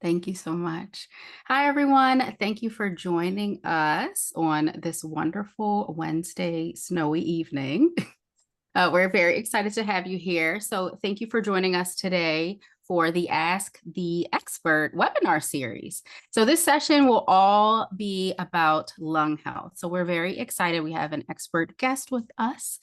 Thank you so much. Hi, everyone. Thank you for joining us on this wonderful Wednesday snowy evening. We're very excited to have you here. So thank you for joining us today for the Ask the Expert webinar series. So this session will all be about lung health. So we're very excited. We have an expert guest with us.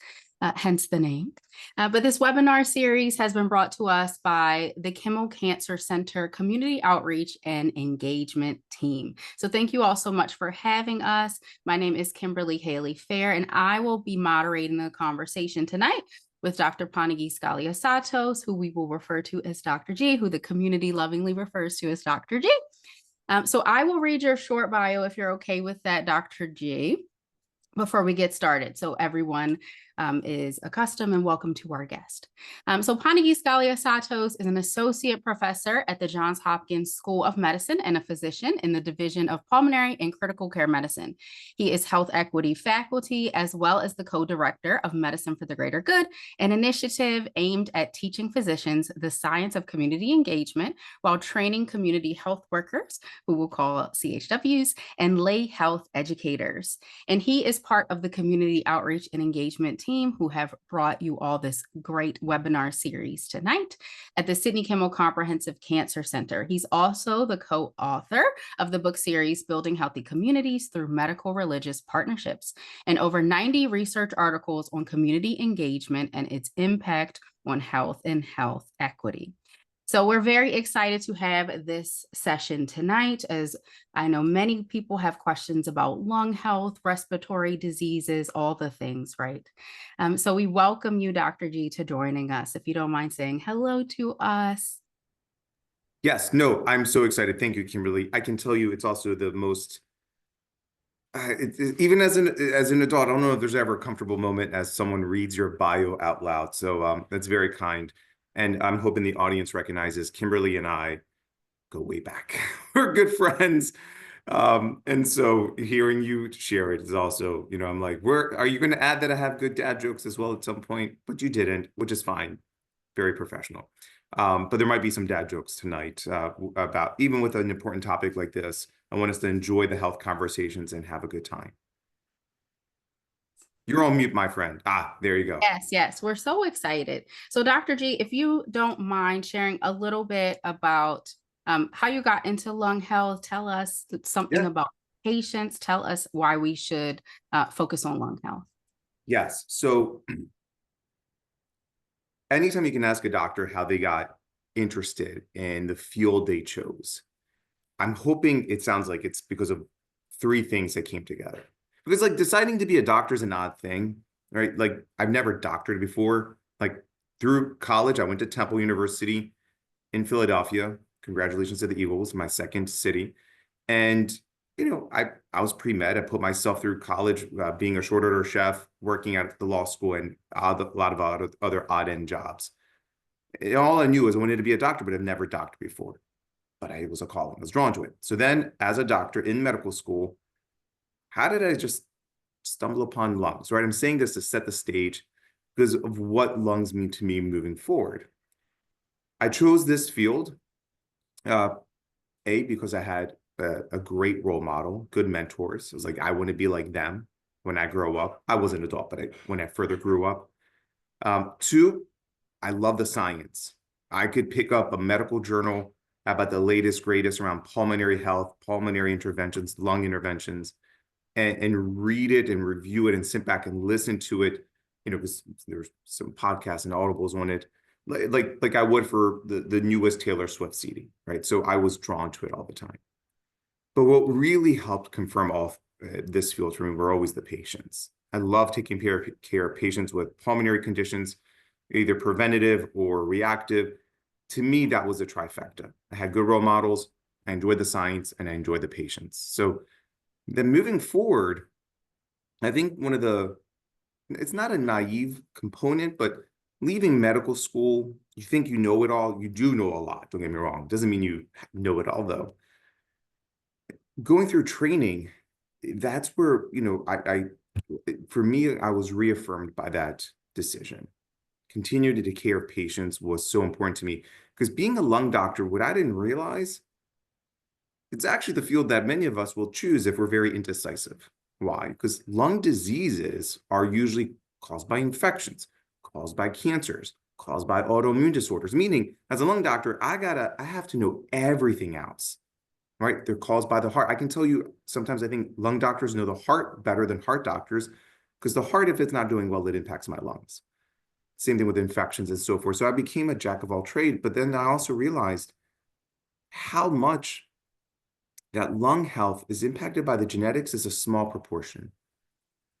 Hence the name. But this webinar series has been brought to us by the Kimmel Cancer Center Community Outreach and Engagement Team. So thank you all so much for having us. My name is Kimberly Haley Fair, and I will be moderating the conversation tonight with Dr. Panagis Galiatsatos, who we will refer to as Dr. G, who the community lovingly refers to as Dr. G. So I will read your short bio if you're okay with that, Dr. G, before we get started, so everyone is accustomed, and welcome to our guest. So Panagis Galiatsatos is an associate professor at the Johns Hopkins School of Medicine and a physician in the Division of Pulmonary and Critical Care Medicine. He is health equity faculty, as well as the co-director of Medicine for the Greater Good, an initiative aimed at teaching physicians the science of community engagement while training community health workers, who we'll call CHWs, and lay health educators. And he is part of the community outreach and engagement team who have brought you all this great webinar series tonight at the Sidney Kimmel Comprehensive Cancer Center. He's also the co-author of the book series Building Healthy Communities Through Medical Religious Partnerships, and over 90 research articles on community engagement and its impact on health and health equity. So we're very excited to have this session tonight, as I know many people have questions about lung health, respiratory diseases, all the things, right? So we welcome you, Dr. G, to joining us. If you don't mind saying hello to us. Yes, no, I'm so excited. Thank you, Kimberly. I can tell you it's also the most, even as an adult, I don't know if there's ever a comfortable moment as someone reads your bio out loud. So that's very kind. And I'm hoping the audience recognizes Kimberly and I go way back. We're good friends. And so hearing you share it is also, I'm like, are you going to add that I have good dad jokes as well at some point? But you didn't, which is fine. Very professional. But there might be some dad jokes tonight about, even with an important topic like this, I want us to enjoy the health conversations and have a good time. You're on mute, my friend. There you go. Yes, we're so excited. So Dr. G, if you don't mind sharing a little bit about how you got into lung health, tell us something about patients, tell us why we should focus on lung health. Yes, so anytime you can ask a doctor how they got interested in the field they chose, I'm hoping it sounds like it's because of three things that came together. Because like deciding to be a doctor is an odd thing, right? Like I've never doctored before. Like through college, I went to Temple University in Philadelphia. Congratulations to the Eagles, my second city. And, I was pre-med. I put myself through college, being a short order chef, working at the law school, and a lot of other odd end jobs. And all I knew was I wanted to be a doctor, but I've never doctored before. But I was a calling. I was drawn to it. So then as a doctor in medical school, how did I just stumble upon lungs, right? I'm saying this to set the stage because of what lungs mean to me moving forward. I chose this field, because I had a great role model, good mentors. It was like, I want to be like them when I grow up. I was an adult, but when I further grew up. Two, I love the science. I could pick up a medical journal about the latest, greatest around pulmonary health, pulmonary interventions, lung interventions, and read it and review it and sit back and listen to it, because there's some podcasts and audibles on it, like I would for the newest Taylor Swift CD, right? So I was drawn to it all the time. But what really helped confirm all this field for me were always the patients. I love taking care of patients with pulmonary conditions, either preventative or reactive. To me, that was a trifecta. I had good role models, I enjoyed the science, and I enjoyed the patients. So then moving forward, I think it's not a naive component, but leaving medical school, you think you know it all. You do know a lot, don't get me wrong. Doesn't mean you know it all, though. Going through training, that's where, for me, I was reaffirmed by that decision. Continue to take care of patients was so important to me because being a lung doctor, what I didn't realize it's actually the field that many of us will choose if we're very indecisive. Why? Because lung diseases are usually caused by infections, caused by cancers, caused by autoimmune disorders, meaning as a lung doctor, I have to know everything else, right? They're caused by the heart. I can tell you sometimes I think lung doctors know the heart better than heart doctors because the heart, if it's not doing well, it impacts my lungs. Same thing with infections and so forth. So I became a jack of all trades, but then I also realized how much that lung health is impacted by the genetics is a small proportion.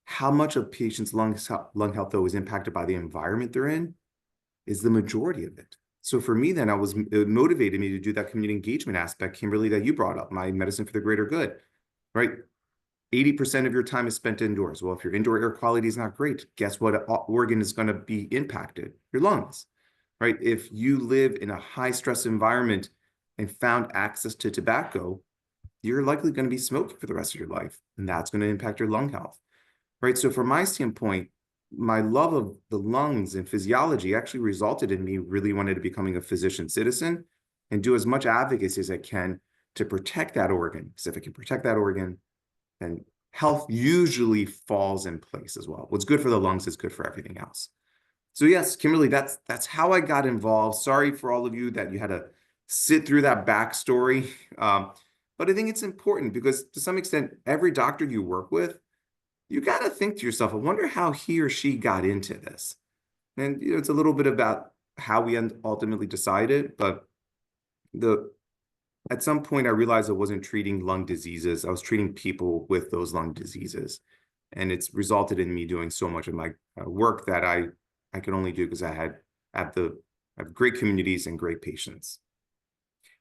How much of patients' lung health, though, is impacted by the environment they're in is the majority of it. So for me, then, it motivated me to do that community engagement aspect, Kimberly, that you brought up, my medicine for the greater good, right? 80% of your time is spent indoors. Well, if your indoor air quality is not great, guess what organ is going to be impacted? Your lungs, right? If you live in a high stress environment and found access to tobacco, you're likely going to be smoking for the rest of your life, and that's going to impact your lung health, right? So from my standpoint, my love of the lungs and physiology actually resulted in me really wanting to becoming a physician citizen and do as much advocacy as I can to protect that organ. Because if I can protect that organ, then health usually falls in place as well. What's good for the lungs is good for everything else. So yes, Kimberly, that's how I got involved. Sorry for all of you that you had to sit through that backstory. But I think it's important because to some extent, every doctor you work with, you got to think to yourself, I wonder how he or she got into this. And it's a little bit about how we ultimately decided, but at some point I realized I wasn't treating lung diseases. I was treating people with those lung diseases. And it's resulted in me doing so much of my work that I could only do because I have great communities and great patients.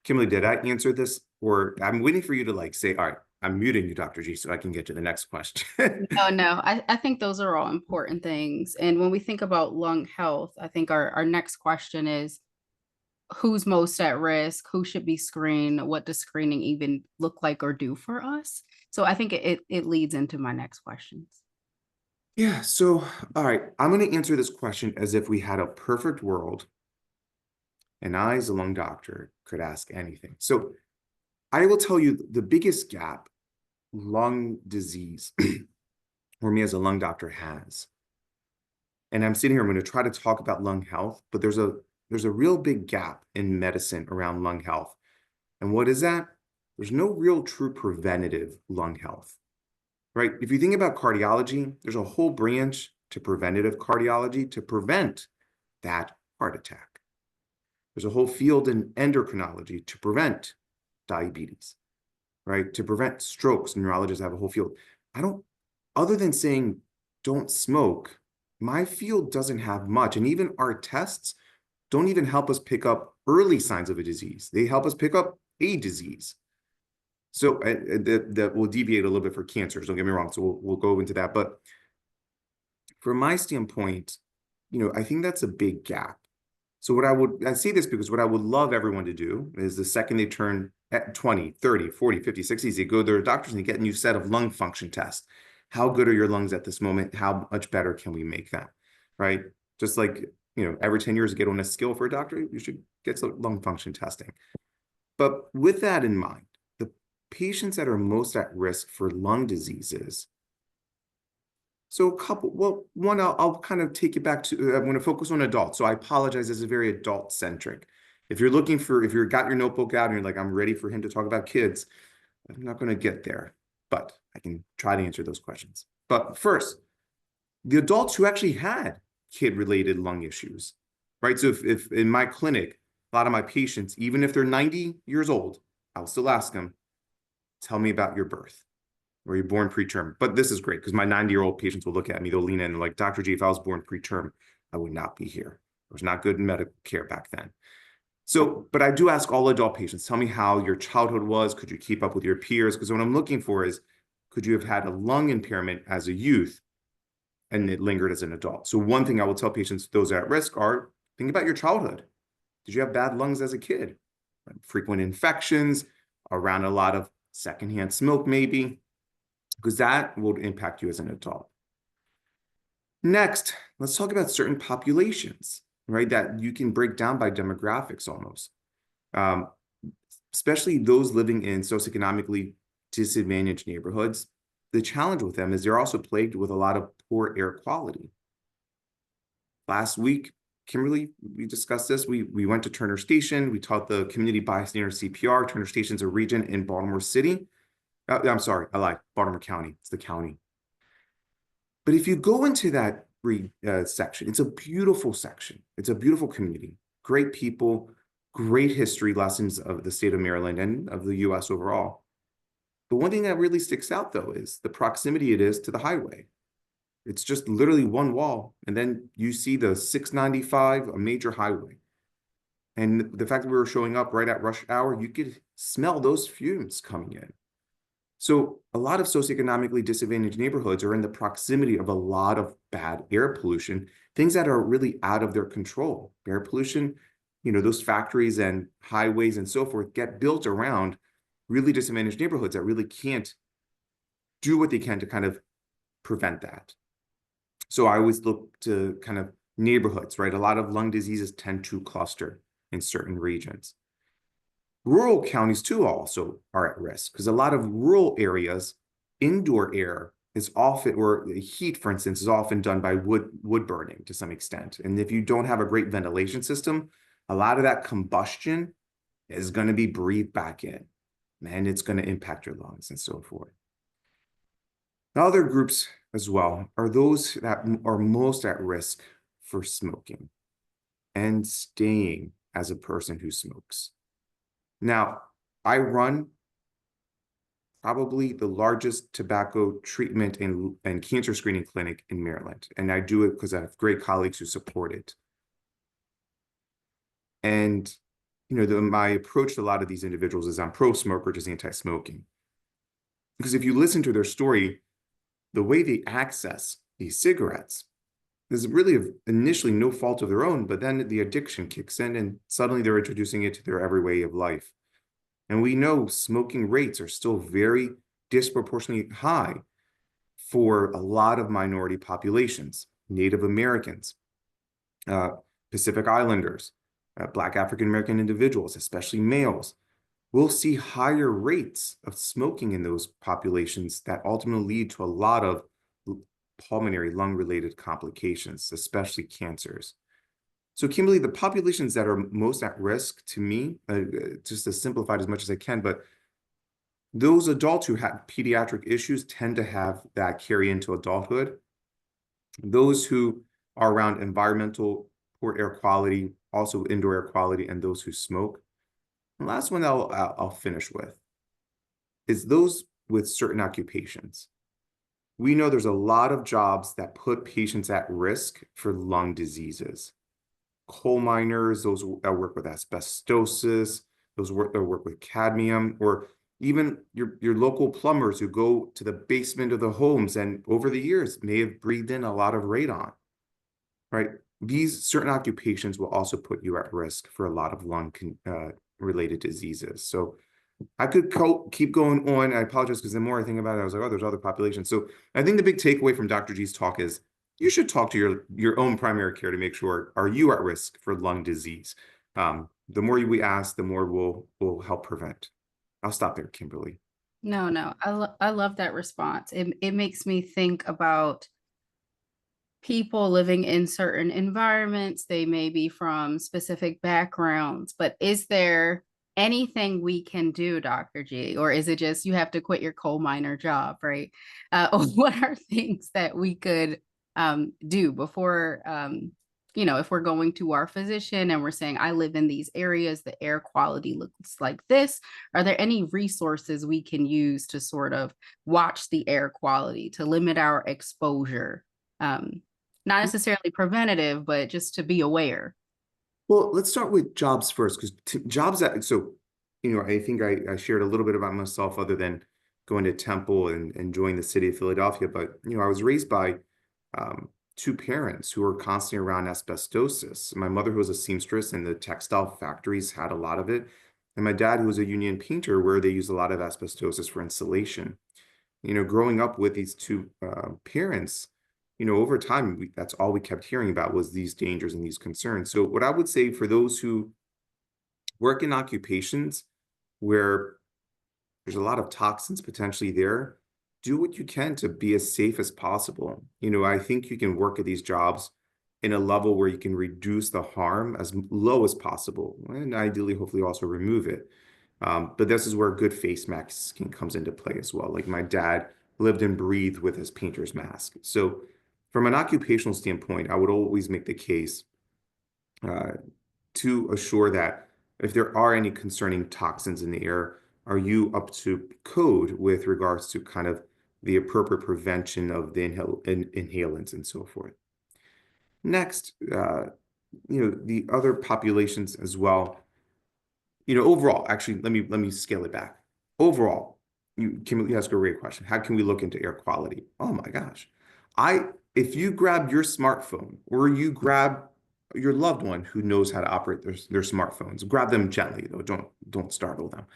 Kimberly, did I answer this? Or I'm waiting for you to say, all right, I'm muting you, Dr. G, so I can get to the next question. No, no, I think those are all important things. And when we think about lung health, I think our next question is who's most at risk, who should be screened, what does screening even look like or do for us? So I think it leads into my next questions. Yeah, so all right, I'm going to answer this question as if we had a perfect world and I, as a lung doctor, could ask anything. So I will tell you the biggest gap lung disease or me as a lung doctor has. And I'm sitting here, I'm going to try to talk about lung health, but there's a real big gap in medicine around lung health. And what is that? There's no real true preventative lung health, right? If you think about cardiology, there's a whole branch to preventative cardiology to prevent that heart attack. There's a whole field in endocrinology to prevent diabetes, right? To prevent strokes. Neurologists have a whole field. Other than saying don't smoke, my field doesn't have much. And even our tests don't even help us pick up early signs of a disease. They help us pick up a disease. So that will deviate a little bit for cancers, don't get me wrong. So we'll go into that. But from my standpoint, I think that's a big gap. So I say this because what I would love everyone to do is the second they turn at 20, 30, 40, 50, 60, they go to their doctors and they get a new set of lung function tests. How good are your lungs at this moment? How much better can we make them? Right? Just like, every 10 years you get on a skill for a doctor, you should get some lung function testing. But with that in mind, the patients that are most at risk for lung diseases. So one, I'll kind of take it back to, I'm going to focus on adults. So I apologize, this is very adult centric. If you've got your notebook out and you're like, I'm ready for him to talk about kids, I'm not going to get there, but I can try to answer those questions. But first, the adults who actually had kid-related lung issues, right? So if in my clinic, a lot of my patients, even if they're 90 years old, I'll still ask them, tell me about your birth. Were you born preterm? But this is great because my 90-year-old patients will look at me, they'll lean in and like, Dr. G, if I was born preterm, I would not be here. There was not good medical care back then. So, but I do ask all adult patients, tell me how your childhood was. Could you keep up with your peers? Because what I'm looking for is, could you have had a lung impairment as a youth and it lingered as an adult? So one thing I will tell patients, those at risk are, think about your childhood. Did you have bad lungs as a kid? Frequent infections, around a lot of secondhand smoke maybe, because that will impact you as an adult. Next, let's talk about certain populations, right, that you can break down by demographics almost. especially those living in socioeconomically disadvantaged neighborhoods, the challenge with them is they're also plagued with a lot of poor air quality. Last week, Kimberly, we discussed this. We went to Turner Station. We taught the community bystander CPR. Turner Station's a region in Baltimore City. I'm sorry, I lied. Baltimore County. It's the county. But if you go into that section, it's a beautiful section. It's a beautiful community. Great people, great history lessons of the state of Maryland and of the U.S. overall. The one thing that really sticks out, though, is the proximity it is to the highway. It's just literally one wall, and then you see the 695, a major highway. And the fact that we were showing up right at rush hour, you could smell those fumes coming in. So a lot of socioeconomically disadvantaged neighborhoods are in the proximity of a lot of bad air pollution, things that are really out of their control. Air pollution, those factories and highways and so forth get built around really disadvantaged neighborhoods that really can't do what they can to kind of prevent that. So I always look to kind of neighborhoods, right? A lot of lung diseases tend to cluster in certain regions. Rural counties too also are at risk because a lot of rural areas, indoor air is often, or heat, for instance, is often done by wood burning to some extent. And if you don't have a great ventilation system, a lot of that combustion is going to be breathed back in, and it's going to impact your lungs and so forth. Other groups as well are those that are most at risk for smoking and staying as a person who smokes. Now, I run probably the largest tobacco treatment and cancer screening clinic in Maryland, and I do it because I have great colleagues who support it. And my approach to a lot of these individuals is I'm pro-smoker, just anti-smoking. Because if you listen to their story, the way they access these cigarettes is really initially no fault of their own, but then the addiction kicks in and suddenly they're introducing it to their every way of life. And we know smoking rates are still very disproportionately high for a lot of minority populations, Native Americans, Pacific Islanders, Black African American individuals, especially males. We'll see higher rates of smoking in those populations that ultimately lead to a lot of pulmonary lung-related complications, especially cancers. So Kimberly, the populations that are most at risk to me, just to simplify it as much as I can, but those adults who have pediatric issues tend to have that carry into adulthood. Those who are around environmental poor air quality, also indoor air quality, and those who smoke. The last one I'll finish with is those with certain occupations. We know there's a lot of jobs that put patients at risk for lung diseases. Coal miners, those that work with asbestosis, those that work with cadmium, or even your local plumbers who go to the basement of the homes and over the years may have breathed in a lot of radon, right? These certain occupations will also put you at risk for a lot of lung related diseases. So I could keep going on. I apologize because the more I think about it, I was like, oh, there's other populations. So I think the big takeaway from Dr. G's talk is you should talk to your own primary care to make sure, are you at risk for lung disease? The more we ask, the more we'll help prevent. I'll stop there, Kimberly. No, I love that response. It makes me think about people living in certain environments. They may be from specific backgrounds, but is there anything we can do, Dr. G, or is it just you have to quit your coal miner job, right? What are things that we could do before, if we're going to our physician and we're saying, I live in these areas, the air quality looks like this. Are there any resources we can use to sort of watch the air quality, to limit our exposure? Not necessarily preventative, but just to be aware. Well, let's start with jobs first, because jobs that, so, I think I shared a little bit about myself other than going to Temple and enjoying the city of Philadelphia. But, I was raised by two parents who were constantly around asbestosis. My mother, who was a seamstress, and the textile factories had a lot of it. And my dad, who was a union painter, where they used a lot of asbestosis for insulation. Growing up with these two parents, over time, that's all we kept hearing about was these dangers and these concerns. So what I would say for those who work in occupations where there's a lot of toxins potentially there. Do what you can to be as safe as possible. I think you can work at these jobs in a level where you can reduce the harm as low as possible, and ideally, hopefully, also remove it. But this is where good face masking comes into play as well. Like my dad lived and breathed with his painter's mask. So, from an occupational standpoint, I would always make the case uh, to assure that if there are any concerning toxins in the air, are you up to code with regards to kind of the appropriate prevention of the inhalants and so forth? Next, the other populations as well. Overall, actually, let me scale it back. Overall, you ask a great question. How can we look into air quality? Oh my gosh. If you grab your smartphone or you grab your loved one who knows how to operate their smartphones, grab them gently though, don't startle them.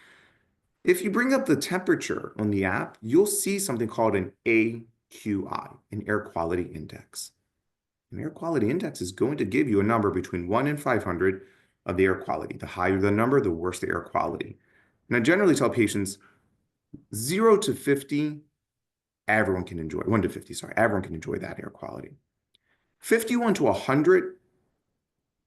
If you bring up the temperature on the app, you'll see something called an AQI, an air quality index. An air quality index is going to give you a number between 1 and 500 of the air quality. The higher the number, the worse the air quality. And I generally tell patients 0 to 50, everyone can enjoy. 1 to 50, sorry, everyone can enjoy that air quality. 51 to 100,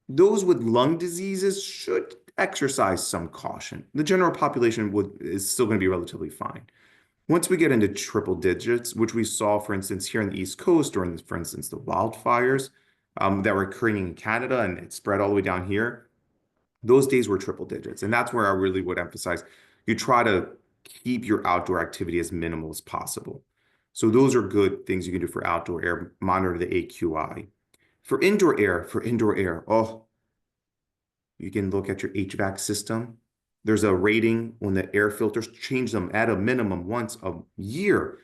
those with lung diseases should exercise some caution. The general population is still going to be relatively fine. Once we get into triple digits, which we saw, for instance, here on the East Coast during, for instance, the wildfires that were occurring in Canada and it spread all the way down here, those days were triple digits. And that's where I really would emphasize you try to keep your outdoor activity as minimal as possible. So those are good things you can do for outdoor air, monitor the AQI. For indoor air, oh, you can look at your HVAC system. There's a rating on the air filters. Change them at a minimum once a year,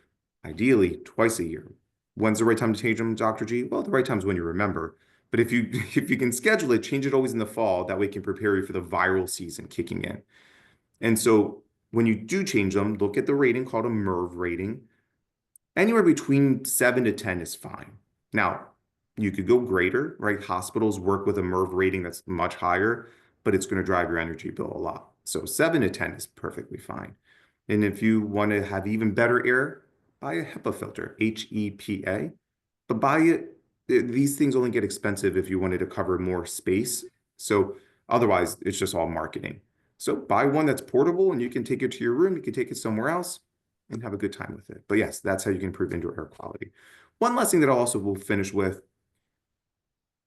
ideally twice a year. When's the right time to change them, Dr. G? Well, the right time is when you remember. But if you if you can schedule it, change it always in the fall. That way it can prepare you for the viral season kicking in. And so when you do change them, look at the rating called a MERV rating. Anywhere between 7 to 10 is fine. Now, you could go greater, right? Hospitals work with a MERV rating that's much higher, but it's going to drive your energy bill a lot. So 7 to 10 is perfectly fine. And if you want to have even better air, buy a HEPA filter, HEPA. But these things only get expensive if you wanted to cover more space. So otherwise, it's just all marketing. So buy one that's portable and you can take it to your room, you can take it somewhere else and have a good time with it. But yes, that's how you can improve indoor air quality. One last thing that I also will finish with,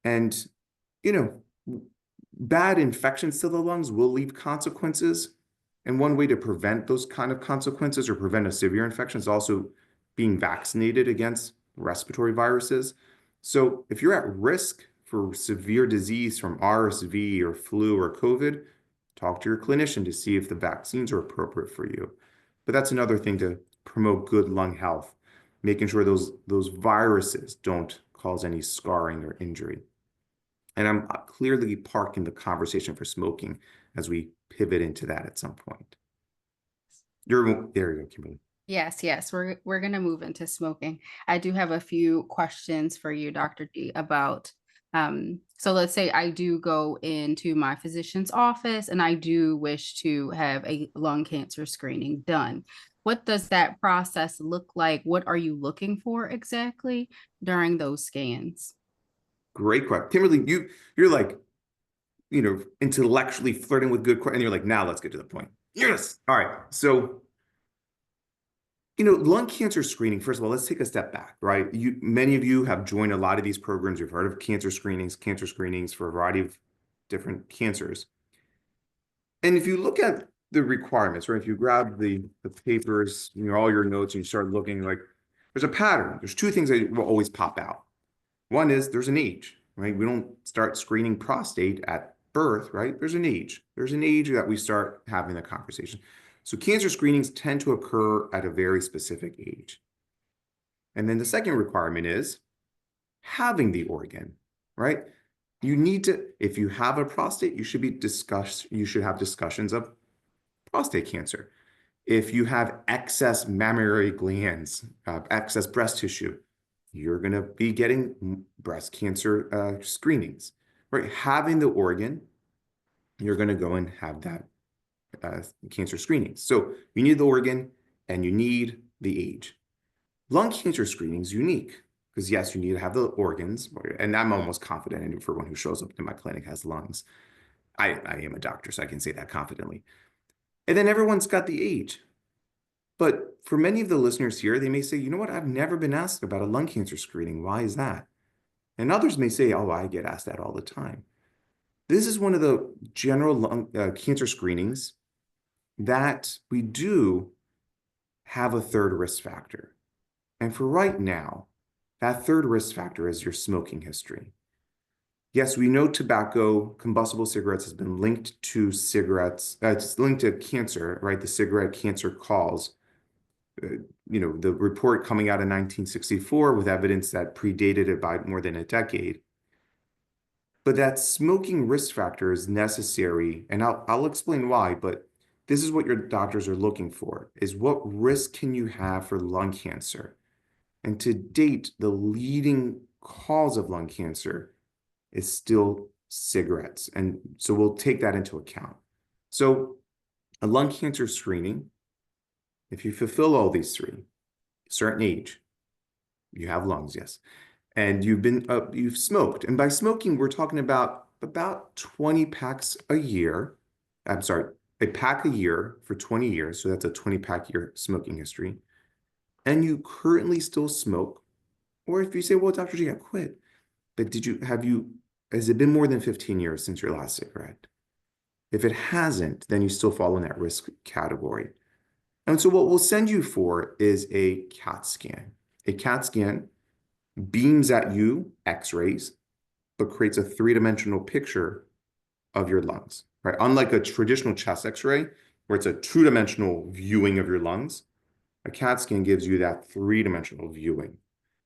and you know, bad infections to the lungs will leave consequences. And one way to prevent those kind of consequences or prevent a severe infection is also being vaccinated against respiratory viruses. So if you're at risk for severe disease from RSV or flu or COVID, talk to your clinician to see if the vaccines are appropriate for you. But that's another thing to promote good lung health, making sure those viruses don't cause any scarring or injury. And I'm clearly parking the conversation for smoking as we pivot into that at some point. There you go, Kimberly. Yes, yes, we're gonna move into smoking. I do have a few questions for you, Dr. G, about so let's say I do go into my physician's office and I do wish to have a lung cancer screening done. What does that process look like? What are you looking for exactly during those scans? Great question. Kimberly, you're like, intellectually flirting with good questions, and you're like, now let's get to the point. Yes. All right. So lung cancer screening, first of all, let's take a step back, right? Many of you have joined a lot of these programs. You've heard of cancer screenings for a variety of different cancers. And if you look at the requirements, right? If you grab the papers, all your notes, and you start looking, like there's a pattern. There's two things that will always pop out. One is there's an age, right? We don't start screening prostate at birth, right? There's an age. There's an age that we start having the conversation. So cancer screenings tend to occur at a very specific age. And then the second requirement is having the organ, right? You need to, if you have a prostate, you should have discussions of prostate cancer. If you have excess mammary glands, excess breast tissue, you're going to be getting breast cancer screenings, right? Having the organ, you're going to go and have that cancer screenings. So you need the organ and you need the age. Lung cancer screening is unique because yes, you need to have the organs, and I'm almost confident everyone who shows up in my clinic has lungs. I am a doctor, so I can say that confidently. And then everyone's got the age. But for many of the listeners here, they may say, you know what, I've never been asked about a lung cancer screening. Why is that? And others may say, oh, I get asked that all the time. This is one of the general lung cancer screenings that we do have a third risk factor. And for right now, that third risk factor is your smoking history. Yes, we know tobacco, combustible cigarettes has been linked to cigarettes, it's linked to cancer, right? The cigarette cancer cause. The report coming out in 1964 with evidence that predated it by more than a decade. But that smoking risk factor is necessary, and I'll explain why, but this is what your doctors are looking for, is what risk can you have for lung cancer? And to date, the leading cause of lung cancer is still cigarettes. And so we'll take that into account. So a lung cancer screening, if you fulfill all these three, certain age, you have lungs, yes, and you've smoked. And by smoking, we're talking about 20 packs a year. I'm sorry, a pack a year for 20 years. So that's a 20-pack year smoking history. And you currently still smoke. Or if you say, well, Dr. G, I quit. But has it been more than 15 years since your last cigarette? If it hasn't, then you still fall in that risk category. And so what we'll send you for is a CAT scan. A CAT scan beams at you X-rays, but creates a three-dimensional picture of your lungs, right? Unlike a traditional chest X-ray, where it's a two-dimensional viewing of your lungs, a CAT scan gives you that three-dimensional viewing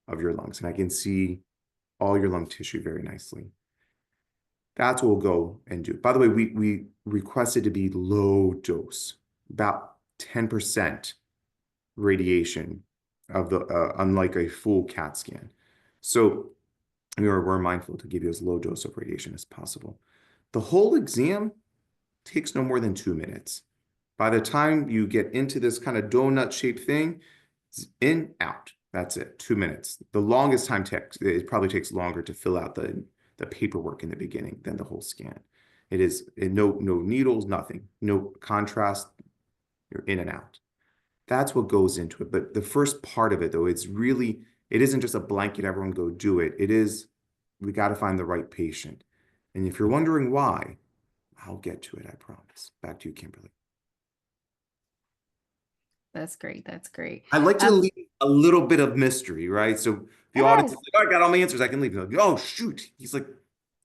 of your lungs. And I can see all your lung tissue very nicely. That's what we'll go and do. By the way, we request it to be low dose, about 10% radiation of the unlike a full CAT scan. So we're mindful to give you as low dose of radiation as possible. The whole exam takes no more than 2 minutes. By the time you get into this kind of donut-shaped thing, it's in, out. That's it, 2 minutes. The longest time it probably takes longer to fill out the paperwork in the beginning than the whole scan. It is no needles, nothing, no contrast. You're in and out. That's what goes into it. But the first part of it, though, it isn't just a blanket, everyone go do it. It is, we got to find the right patient. And if you're wondering why, I'll get to it, I promise. Back to you, Kimberly. That's great. That's great. I like to leave a little bit of mystery, right? So the audience is like, oh, I got all my answers, I can leave. Like, oh, shoot. He's like,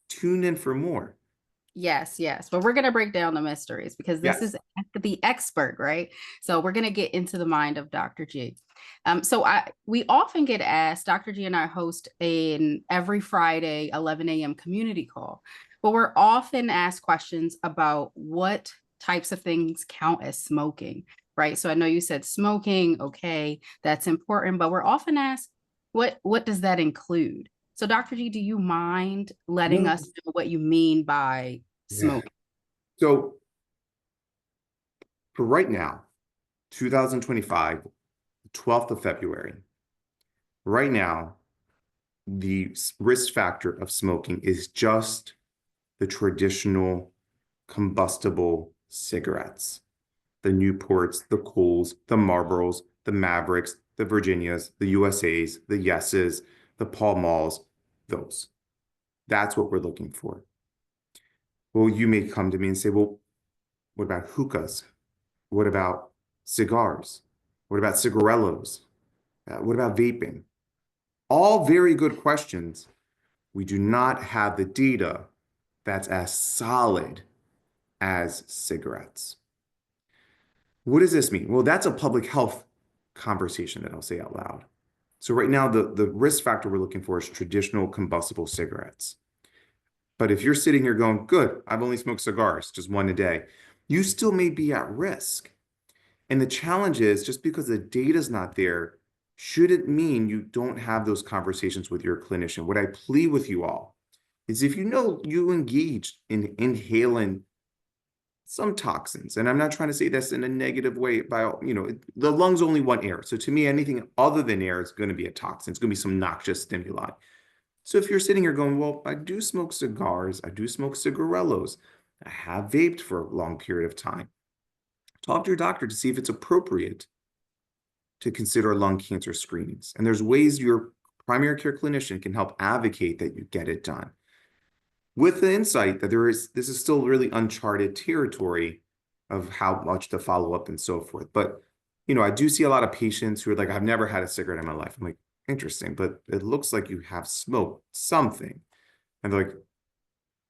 tune in for more. Yes, yes. But we're going to break down the mysteries because this is the expert, right? So we're going to get into the mind of Dr. G. We often get asked, Dr. G and I host an every Friday 11 a.m. community call, but we're often asked questions about what types of things count as smoking, right? So I know you said smoking, okay, that's important, but we're often asked, what does that include? So Dr. G, do you mind letting us know what you mean by smoking? So for right now, 2025, 12th of February, right now, the risk factor of smoking is just the traditional combustible cigarettes, the Newports, the Cools, the Marlboros, the Mavericks, the Virginias, the USAs, the Yeses, the Pall Malls, those. That's what we're looking for. Well, you may come to me and say, well, what about hookahs? What about cigars? What about cigarellos? What about vaping? All very good questions. We do not have the data that's as solid as cigarettes. What does this mean? Well, that's a public health conversation that I'll say out loud. So right now, the risk factor we're looking for is traditional combustible cigarettes. But if you're sitting here going, good, I've only smoked cigars, just one a day, you still may be at risk. And the challenge is just because the data's not there, shouldn't mean you don't have those conversations with your clinician. What I plead with you all is if you know you engaged in inhaling some toxins. And I'm not trying to say this in a negative way the lungs only want air. So to me, anything other than air is going to be a toxin. It's going to be some noxious stimuli. So if you're sitting here going, well, I do smoke cigars, I do smoke cigarellos, I have vaped for a long period of time, talk to your doctor to see if it's appropriate to consider lung cancer screenings. And there's ways your primary care clinician can help advocate that you get it done, with the insight that this is still really uncharted territory of how much to follow up and so forth. But, I do see a lot of patients who are like, I've never had a cigarette in my life. I'm like, interesting, but it looks like you have smoked something. And they're like,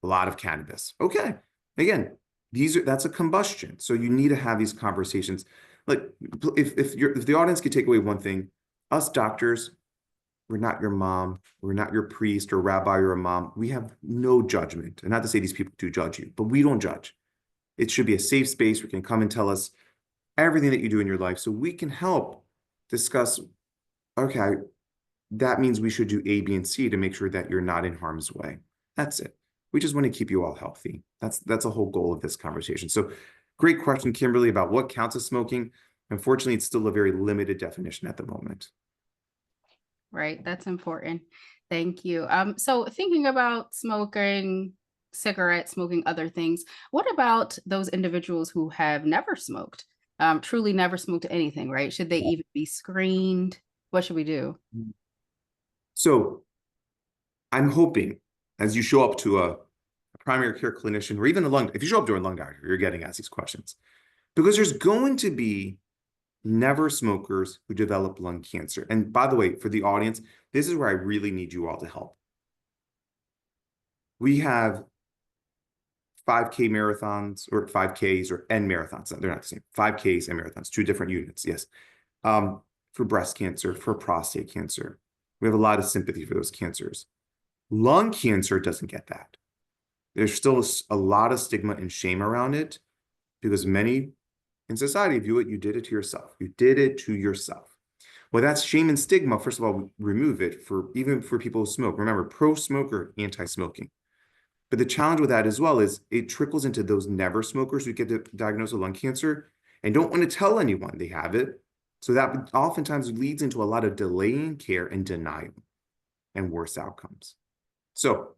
a lot of cannabis. Okay. Again, that's a combustion. So you need to have these conversations. Like if the audience could take away one thing, us doctors, we're not your mom, we're not your priest or rabbi or imam. We have no judgment. And not to say these people do judge you, but we don't judge. It should be a safe space where you can come and tell us everything that you do in your life so we can help discuss, okay, that means we should do A, B, and C to make sure that you're not in harm's way. That's it. We just want to keep you all healthy. That's a whole goal of this conversation. So great question, Kimberly, about what counts as smoking. Unfortunately, it's still a very limited definition at the moment. Right. That's important. Thank you. So thinking about smoking cigarettes, smoking other things, what about those individuals who have never smoked, truly never smoked anything, right? Should they even be screened? What should we do? So I'm hoping as you show up to a primary care clinician or even if you show up to a lung doctor, you're getting asked these questions because there's going to be never smokers who develop lung cancer. And by the way, for the audience, this is where I really need you all to help. We have 5K marathons or 5Ks or N marathons. They're not the same. 5Ks and marathons, two different units. Yes. For breast cancer, for prostate cancer. We have a lot of sympathy for those cancers. Lung cancer doesn't get that. There's still a lot of stigma and shame around it because many in society view it, you did it to yourself. You did it to yourself. Well, that's shame and stigma. First of all, remove it even for people who smoke. Remember, pro-smoker, anti-smoking. But the challenge with that as well is it trickles into those never smokers who get diagnosed with lung cancer and don't want to tell anyone they have it. So that oftentimes leads into a lot of delay in care and denial and worse outcomes. So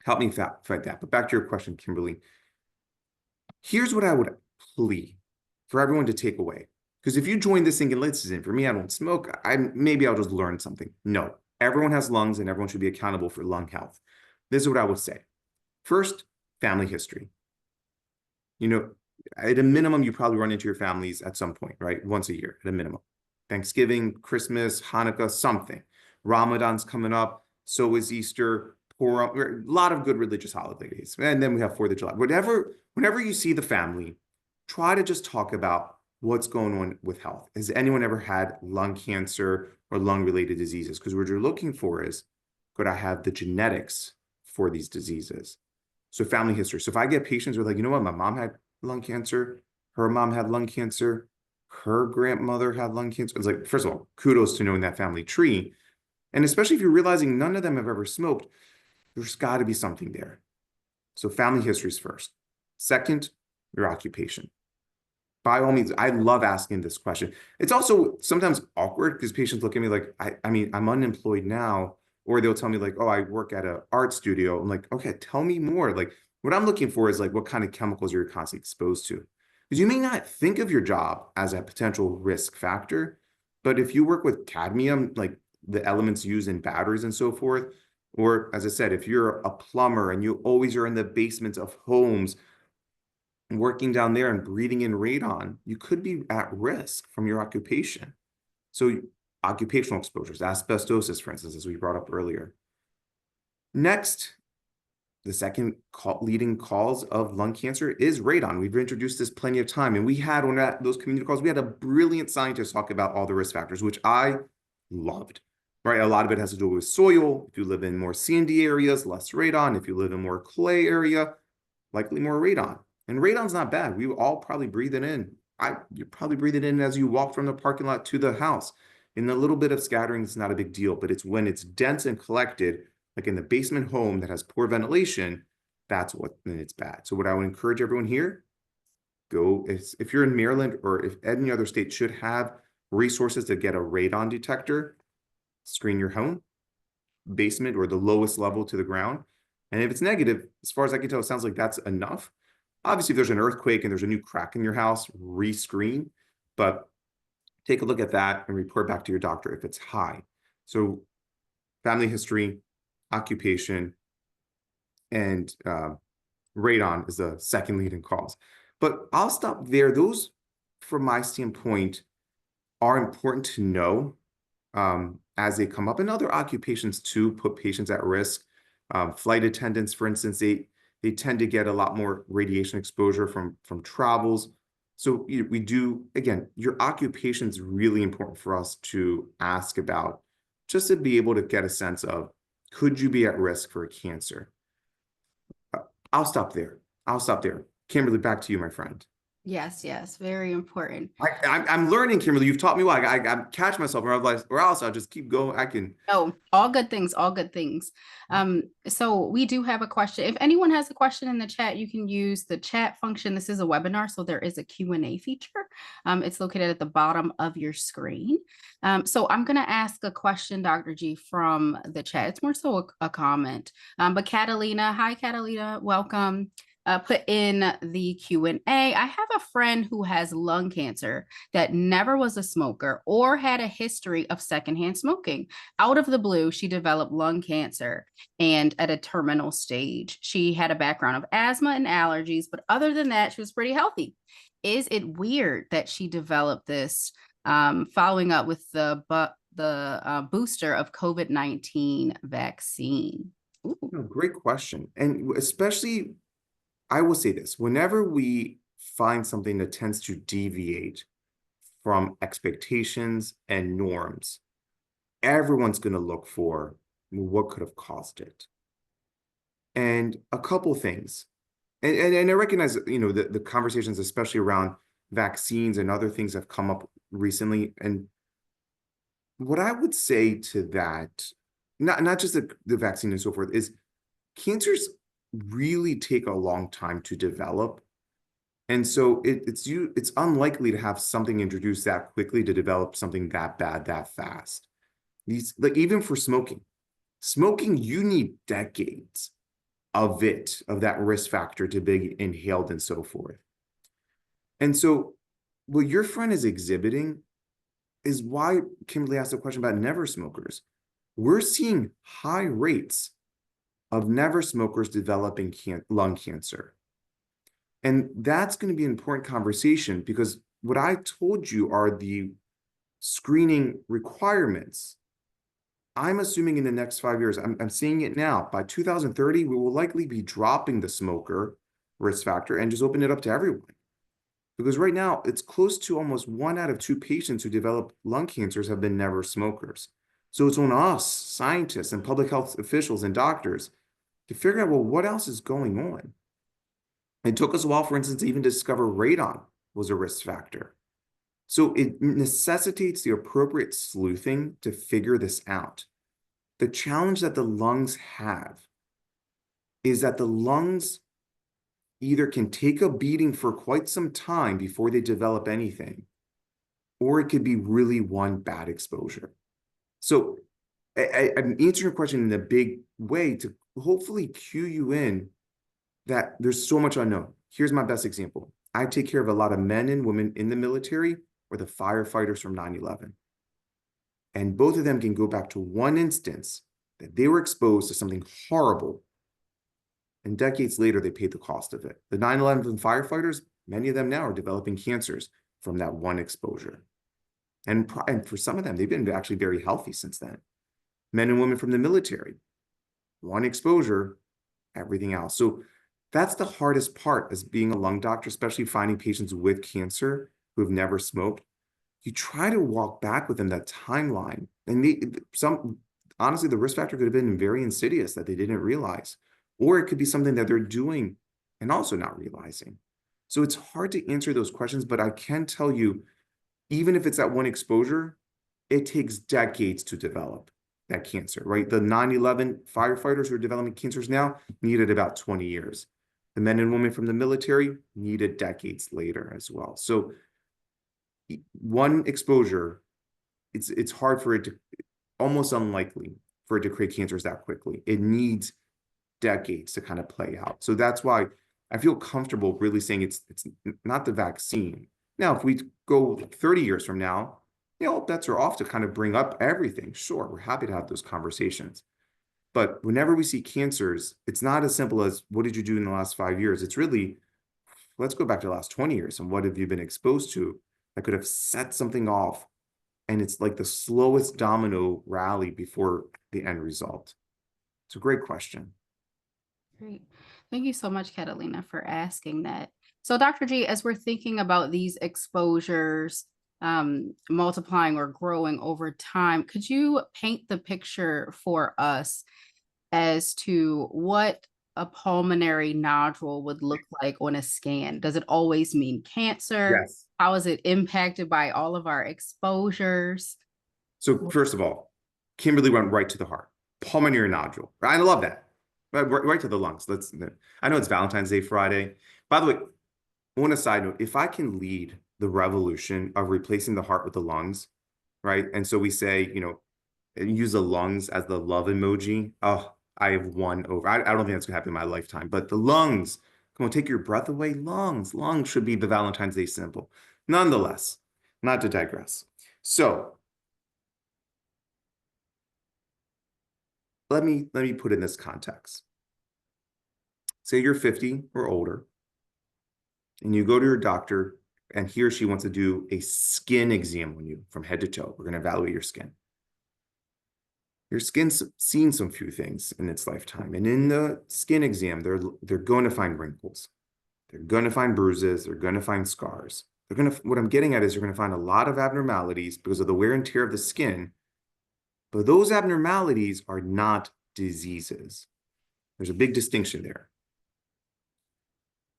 help me fight that. But back to your question, Kimberly. Here's what I would plea for everyone to take away. Because if you join this thinking, listen, for me, I don't smoke, maybe I'll just learn something. No, everyone has lungs and everyone should be accountable for lung health. This is what I would say. First, family history. At a minimum, you probably run into your families at some point, right? Once a year, at a minimum. Thanksgiving, Christmas, Hanukkah, something. Ramadan's coming up, so is Easter, Purim, a lot of good religious holidays. And then we have 4th of July. Whenever you see the family, try to just talk about what's going on with health. Has anyone ever had lung cancer or lung-related diseases? Because what you're looking for is, could I have the genetics for these diseases? So family history. So if I get patients who are like, you know what, my mom had lung cancer, her mom had lung cancer, her grandmother had lung cancer. It's like, first of all, kudos to knowing that family tree. And especially if you're realizing none of them have ever smoked, there's got to be something there. So family history is first. Second, your occupation. By all means, I love asking this question. It's also sometimes awkward because patients look at me like, I'm unemployed now, or they'll tell me like, oh, I work at an art studio. I'm like, okay, tell me more. Like what I'm looking for is like, what kind of chemicals you're constantly exposed to? Because you may not think of your job as a potential risk factor, but if you work with cadmium, like the elements used in batteries and so forth, or as I said, if you're a plumber and you always are in the basements of homes, working down there and breathing in radon, you could be at risk from your occupation. So occupational exposures, asbestosis, for instance, as we brought up earlier. Next, the second leading cause of lung cancer is radon. We've introduced this plenty of time. And we had on those community calls, we had a brilliant scientist talk about all the risk factors, which I loved. Right? A lot of it has to do with soil. If you live in more sandy areas, less radon. If you live in more clay area, likely more radon. And radon's not bad. We all probably breathe it in. You probably breathe it in as you walk from the parking lot to the house. In a little bit of scattering, it's not a big deal, but it's when it's dense and collected, like in the basement home that has poor ventilation, that's when it's bad. So what I would encourage everyone here, if you're in Maryland or if any other state should have resources to get a radon detector, screen your home, basement, or the lowest level to the ground. And if it's negative, as far as I can tell, it sounds like that's enough. Obviously, if there's an earthquake and there's a new crack in your house, rescreen, but take a look at that and report back to your doctor if it's high. So family history, occupation, and radon is the second leading cause. But I'll stop there. Those, from my standpoint, are important to know as they come up. And other occupations too put patients at risk. Flight attendants, for instance, they tend to get a lot more radiation exposure from travels. So we do, again, your occupation is really important for us to ask about, just to be able to get a sense of, could you be at risk for a cancer? I'll stop there. I'll stop there. Kimberly, back to you, my friend. Yes, yes, very important. I'm learning, Kimberly. You've taught me well. I catch myself, or else I'll just keep going. I can. Oh, all good things, all good things. So we do have a question. If anyone has a question in the chat, you can use the chat function. This is a webinar, so there is a Q&A feature. It's located at the bottom of your screen. So I'm going to ask a question, Dr. G, from the chat. It's more so a comment. But Catalina, hi, Catalina, welcome. Put in the Q&A. I have a friend who has lung cancer that never was a smoker or had a history of secondhand smoking. Out of the blue, she developed lung cancer and at a terminal stage. She had a background of asthma and allergies, but other than that, she was pretty healthy. Is it weird that she developed this following up with the booster of COVID-19 vaccine? No, great question. And especially, I will say this, whenever we find something that tends to deviate from expectations and norms, everyone's going to look for what could have caused it. And a couple things. And I recognize, the conversations, especially around vaccines and other things have come up recently. And what I would say to that, not just the vaccine and so forth, is cancers really take a long time to develop. And so it's unlikely to have something introduced that quickly to develop something that bad, that fast. Like even for smoking, you need decades of that risk factor to be inhaled and so forth. And so what your friend is exhibiting is why Kimberly asked a question about never smokers. We're seeing high rates of never smokers developing lung cancer. And that's going to be an important conversation, because what I told you are the screening requirements. I'm assuming in the next 5 years, I'm seeing it now, by 2030, we will likely be dropping the smoker risk factor and just open it up to everyone. Because right now, it's close to almost 1 out of 2 patients who develop lung cancers have been never smokers. So it's on us, scientists and public health officials and doctors, to figure out, well, what else is going on? It took us a while, for instance, to even discover radon was a risk factor. So it necessitates the appropriate sleuthing to figure this out. The challenge that the lungs have is that the lungs either can take a beating for quite some time before they develop anything, or it could be really one bad exposure. So I'm answering your question in a big way to hopefully cue you in that there's so much unknown. Here's my best example. I take care of a lot of men and women in the military or the firefighters from 9/11. And both of them can go back to one instance that they were exposed to something horrible. And decades later, they paid the cost of it. The 9/11 firefighters, many of them now are developing cancers from that one exposure. And for some of them, they've been actually very healthy since then. Men and women from the military, one exposure, everything else. So that's the hardest part as being a lung doctor, especially finding patients with cancer who have never smoked. You try to walk back with them that timeline. And honestly, the risk factor could have been very insidious that they didn't realize. Or it could be something that they're doing and also not realizing. So it's hard to answer those questions, but I can tell you, even if it's that one exposure, it takes decades to develop that cancer, right? The 9/11 firefighters who are developing cancers now needed about 20 years. The men and women from the military need it decades later as well. So one exposure, it's hard for it to, almost unlikely for it to create cancers that quickly. It needs decades to kind of play out. So that's why I feel comfortable really saying it's not the vaccine. Now, if we go 30 years from now, bets are off to kind of bring up everything. Sure, we're happy to have those conversations. But whenever we see cancers, it's not as simple as what did you do in the last 5 years? It's really, let's go back to the last 20 years and what have you been exposed to that could have set something off. And it's like the slowest domino rally before the end result. It's a great question. Great. Thank you so much, Catalina, for asking that. So, Dr. G, as we're thinking about these exposures multiplying or growing over time, could you paint the picture for us as to what a pulmonary nodule would look like on a scan? Does it always mean cancer? Yes. How is it impacted by all of our exposures? So first of all, Kimberly went right to the heart. Pulmonary nodule. I love that. Right to the lungs. I know it's Valentine's Day Friday. By the way, on a side note, if I can lead the revolution of replacing the heart with the lungs, right? And so we say, use the lungs as the love emoji. Oh, I have won over. I don't think that's gonna happen in my lifetime, but the lungs, come on, take your breath away. Lungs should be the Valentine's Day symbol. Nonetheless, not to digress. So let me put in this context. Say you're 50 or older, and you go to your doctor, and he or she wants to do a skin exam on you from head to toe. We're going to evaluate your skin. Your skin's seen some few things in its lifetime, and in the skin exam, they're going to find wrinkles, they're going to find bruises, they're going to find scars. What I'm getting at is you're going to find a lot of abnormalities because of the wear and tear of the skin. But those abnormalities are not diseases. There's a big distinction there.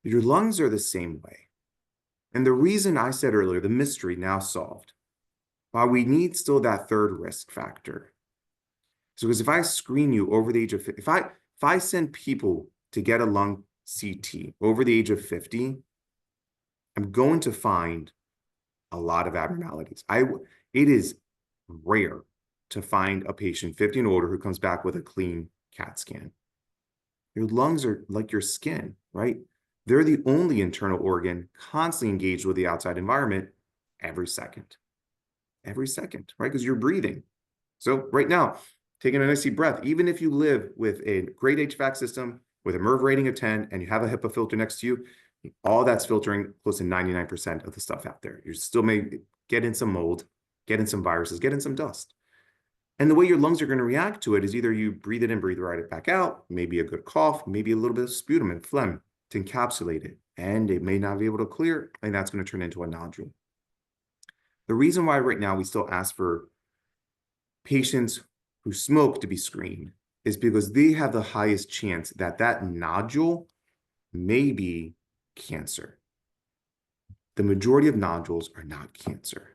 Your lungs are the same way. And the reason I said earlier, the mystery now solved, why we need still that third risk factor. So because if I screen you over the age of, if I send people to get a lung CT over the age of 50, I'm going to find a lot of abnormalities. It is rare to find a patient 50 and older who comes back with a clean CAT scan. Your lungs are like your skin, right? They're the only internal organ constantly engaged with the outside environment every second, right? Because you're breathing. So right now, taking a nice deep breath, even if you live with a great HVAC system with a MERV rating of 10 and you have a HEPA filter next to you, all that's filtering close to 99% of the stuff out there. You still may get in some mold, get in some viruses, get in some dust. And the way your lungs are going to react to it is either you breathe it in, breathe it back out, maybe a good cough, maybe a little bit of sputum and phlegm to encapsulate it. And it may not be able to clear, and that's going to turn into a nodule. The reason why right now we still ask for patients who smoke to be screened is because they have the highest chance that that nodule may be cancer. The majority of nodules are not cancer.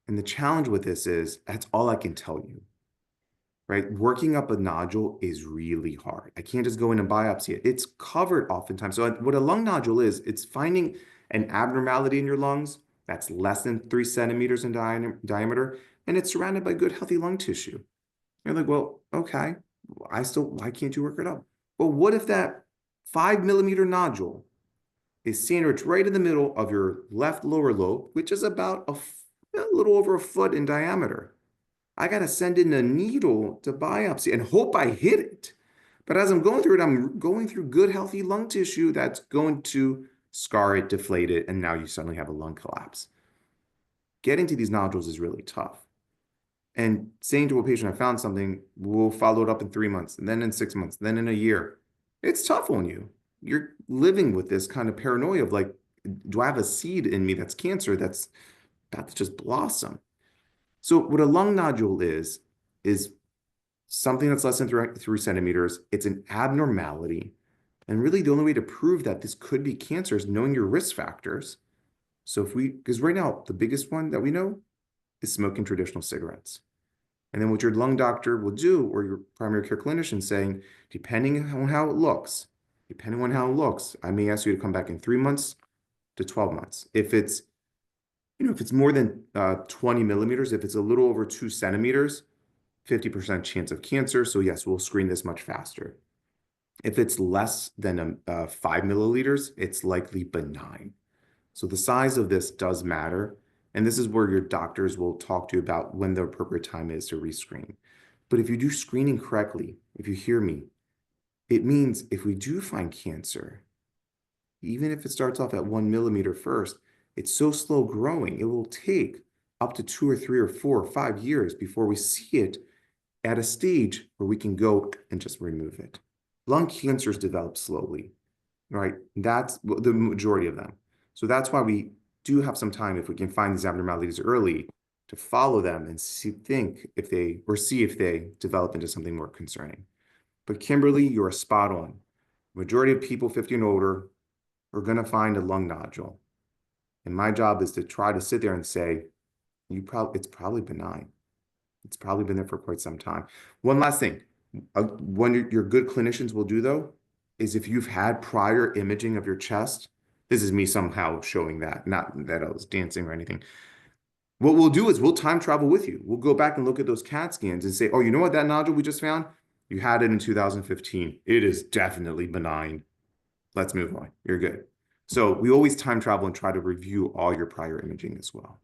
And the challenge with this is that's all I can tell you, right? Working up a nodule is really hard. I can't just go in and biopsy it. It's covered oftentimes. So what a lung nodule is, it's finding an abnormality in your lungs that's less than 3 centimeters in diameter, and it's surrounded by good, healthy lung tissue. You're like, well, okay, why can't you work it up? Well, what if that 5 millimeter nodule is sandwiched right in the middle of your left lower lobe, which is about a little over a foot in diameter? I got to send in a needle to biopsy and hope I hit it. But as I'm going through it, I'm going through good, healthy lung tissue that's going to scar it, deflate it, and now you suddenly have a lung collapse. Getting to these nodules is really tough. And saying to a patient, I found something, we'll follow it up in 3 months, and then in 6 months, then in a year. It's tough on you. You're living with this kind of paranoia of like, do I have a seed in me that's cancer that's about to just blossom? So what a lung nodule is something that's less than 3 centimeters. It's an abnormality. And really the only way to prove that this could be cancer is knowing your risk factors. So because right now, the biggest one that we know is smoking traditional cigarettes. And then what your lung doctor will do, or your primary care clinician saying, depending on how it looks, Depending on how it looks, I may ask you to come back in 3 months to 12 months. If it's, if it's more than 20 millimeters, if it's a little over 2 centimeters, 50% chance of cancer. So yes, we'll screen this much faster. If it's less than 5 milliliters, it's likely benign. So the size of this does matter. And this is where your doctors will talk to you about when the appropriate time is to rescreen. But if you do screening correctly, if you hear me, it means if we do find cancer, even if it starts off at 1 millimeter first, it's so slow growing, it will take up to 2 or 3 or 4 or 5 years before we see it at a stage where we can go and just remove it. Lung cancers develop slowly, right? That's the majority of them. So that's why we do have some time, if we can find these abnormalities early, to follow them and see if they develop into something more concerning. But Kimberly, you're spot on. Majority of people 50 and older are going to find a lung nodule. And my job is to try to sit there and say, it's probably benign. It's probably been there for quite some time. One last thing, one your good clinicians will do though, is if you've had prior imaging of your chest, this is me somehow showing that, not that I was dancing or anything. What we'll do is we'll time travel with you. We'll go back and look at those CAT scans and say, oh, you know what, that nodule we just found? You had it in 2015. It is definitely benign. Let's move on. You're good. So we always time travel and try to review all your prior imaging as well.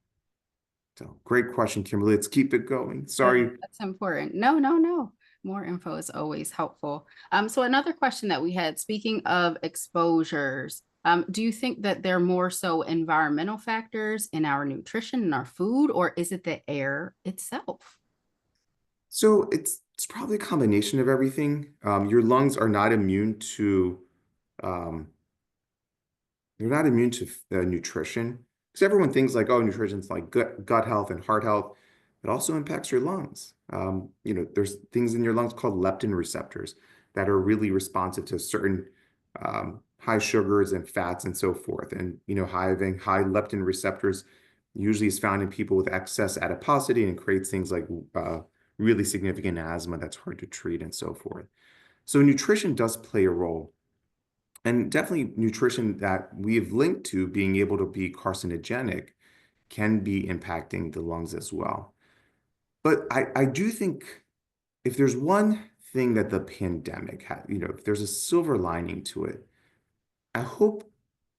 So great question, Kimberly. Let's keep it going. Sorry. That's important. No, no, no. More info is always helpful. So another question that we had, speaking of exposures, do you think that they're more so environmental factors in our nutrition and our food, or is it the air itself? So it's probably a combination of everything. Your lungs are not immune to um, they're not immune to nutrition, because everyone thinks like, oh, nutrition's like gut health and heart health. It also impacts your lungs. There's things in your lungs called leptin receptors that are really responsive to certain high sugars and fats and so forth. And having high leptin receptors usually is found in people with excess adiposity and creates things like really significant asthma that's hard to treat and so forth. So nutrition does play a role. And definitely nutrition that we've linked to being able to be carcinogenic can be impacting the lungs as well. But I do think if there's one thing that the pandemic had, if there's a silver lining to it, I hope